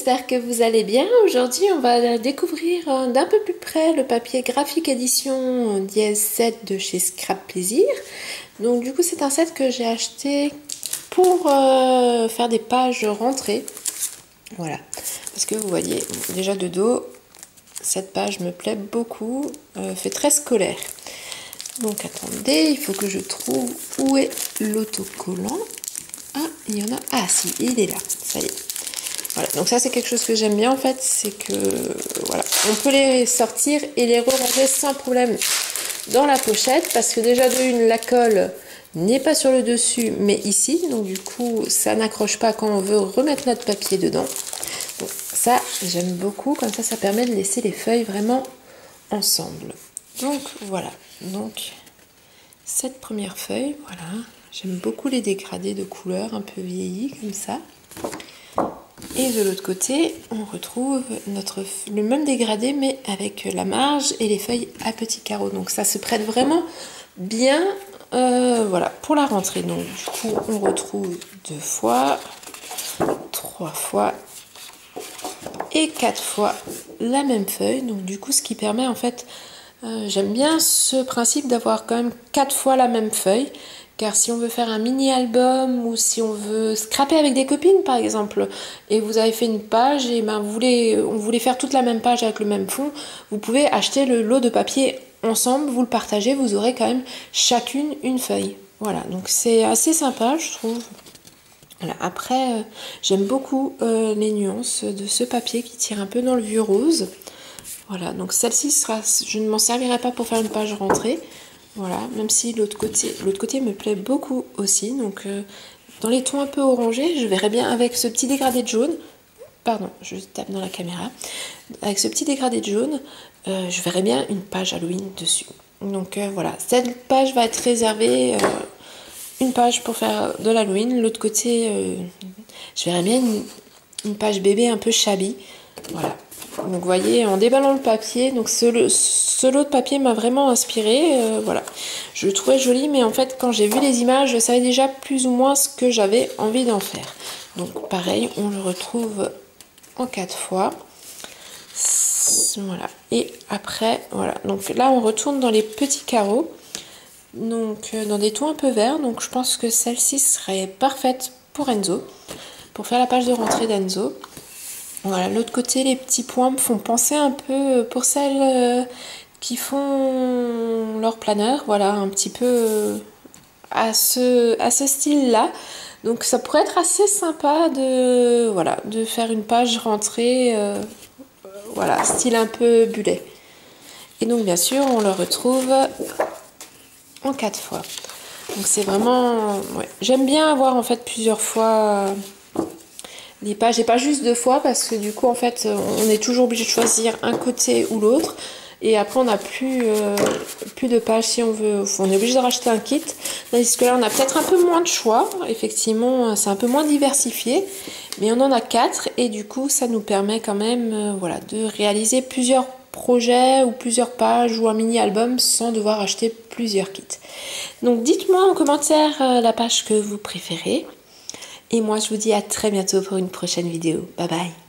j'espère que vous allez bien. Aujourd'hui, on va découvrir d'un peu plus près le papier graphique édition Dièse 7 de chez Scrap Plaisir. Donc du coup, c'est un set que j'ai acheté pour faire des pages rentrées. Voilà, parce que vous voyez, déjà de dos, cette page me plaît beaucoup, fait très scolaire. Donc attendez, il faut que je trouve où est l'autocollant. Ah, il y en a. Ah si, il est là, ça y est. Voilà, donc ça c'est quelque chose que j'aime bien en fait, c'est que voilà, on peut les sortir et les ranger sans problème dans la pochette, parce que déjà de une, la colle n'est pas sur le dessus mais ici, donc du coup ça n'accroche pas quand on veut remettre notre papier dedans. Donc ça j'aime beaucoup, comme ça permet de laisser les feuilles vraiment ensemble. Donc voilà, donc cette première feuille, voilà, j'aime beaucoup les dégradés de couleurs un peu vieillis comme ça. Et de l'autre côté, on retrouve le même dégradé, mais avec la marge et les feuilles à petits carreaux. Donc ça se prête vraiment bien voilà, pour la rentrée. Donc du coup, on retrouve 2 fois, 3 fois et 4 fois la même feuille. Donc du coup, ce qui permet en fait, j'aime bien ce principe d'avoir quand même 4 fois la même feuille. Car si on veut faire un mini-album ou si on veut scraper avec des copines par exemple, et vous avez fait une page et ben on voulait faire toute la même page avec le même fond, vous pouvez acheter le lot de papier ensemble, vous le partagez, vous aurez quand même chacune une feuille. Voilà, donc c'est assez sympa je trouve. Voilà. Après, j'aime beaucoup les nuances de ce papier qui tire un peu dans le vieux rose. Voilà, donc celle-ci je ne m'en servirai pas pour faire une page rentrée. Voilà, même si l'autre côté me plaît beaucoup aussi. Donc dans les tons un peu orangés, je verrais bien avec ce petit dégradé de jaune. Pardon, je tape dans la caméra. Avec ce petit dégradé de jaune, je verrais bien une page Halloween dessus. Donc voilà, cette page va être réservée, une page pour faire de l'Halloween. L'autre côté, je verrais bien une page bébé un peu shabby. Voilà. Donc vous voyez, en déballant le papier, donc ce lot de papier m'a vraiment inspiré, voilà. Je le trouvais joli, mais en fait quand j'ai vu les images, je savais déjà plus ou moins ce que j'avais envie d'en faire. Donc pareil, on le retrouve en 4 fois. Voilà. Et après, voilà. Donc là on retourne dans les petits carreaux, donc dans des tons un peu verts. Donc je pense que celle-ci serait parfaite pour Enzo, pour faire la page de rentrée d'Enzo. Voilà, l'autre côté, les petits points me font penser un peu, pour celles qui font leur planeur, voilà, un petit peu à ce style-là. Donc ça pourrait être assez sympa voilà, de faire une page rentrée, voilà, style un peu bullet. Et donc bien sûr, on le retrouve en 4 fois. Donc c'est vraiment... Ouais. J'aime bien avoir en fait plusieurs fois... les pages, et pas juste 2 fois, parce que du coup en fait on est toujours obligé de choisir un côté ou l'autre, et après on n'a plus de pages si on veut, on est obligé de racheter un kit, tandis que là on a peut-être un peu moins de choix, effectivement c'est un peu moins diversifié, mais on en a 4 et du coup ça nous permet quand même voilà, de réaliser plusieurs projets ou plusieurs pages ou un mini album sans devoir acheter plusieurs kits. Donc dites-moi en commentaire la page que vous préférez. Et moi, je vous dis à très bientôt pour une prochaine vidéo. Bye bye!